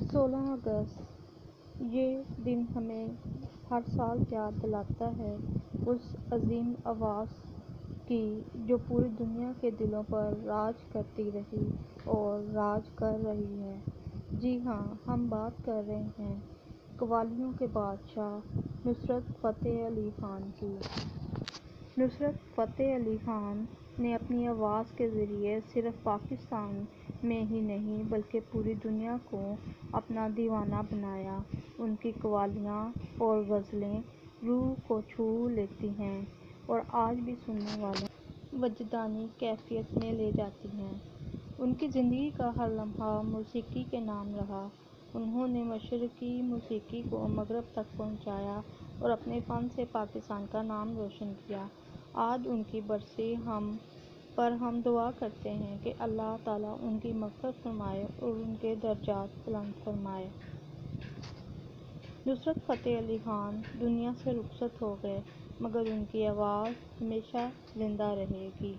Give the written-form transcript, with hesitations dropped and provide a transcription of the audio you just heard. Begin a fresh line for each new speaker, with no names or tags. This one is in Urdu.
16 اگست یہ دن ہمیں ہر سال یاد دلاتا ہے اس عظیم آواز کی جو پوری دنیا کے دلوں پر راج کرتی رہی اور راج کر رہی ہے۔ جی ہاں، ہم بات کر رہے ہیں قوالیوں کے بادشاہ نصرت فتح علی خان کی۔ نصرت فتح علی خان نے اپنی آواز کے ذریعے صرف پاکستان میں ہی نہیں بلکہ پوری دنیا کو اپنا دیوانہ بنایا۔ ان کی قوالیاں اور غزلیں روح کو چھو لیتی ہیں اور آج بھی سننے والوں کو وجدانی کیفیت میں لے جاتی ہیں۔ ان کی زندگی کا ہر لمحہ موسیقی کے نام رہا۔ انہوں نے مشرقی موسیقی کو مغرب تک پہنچایا اور اپنے فن سے پاکستان کا نام روشن کیا۔ آج ان کی برسی پر ہم دعا کرتے ہیں کہ اللہ تعالیٰ ان کی مغفرت فرمائے اور ان کے درجات بلند فرمائے۔ نصرت فتح علی خان دنیا سے رخصت ہو گئے مگر ان کی آواز ہمیشہ زندہ رہے گی۔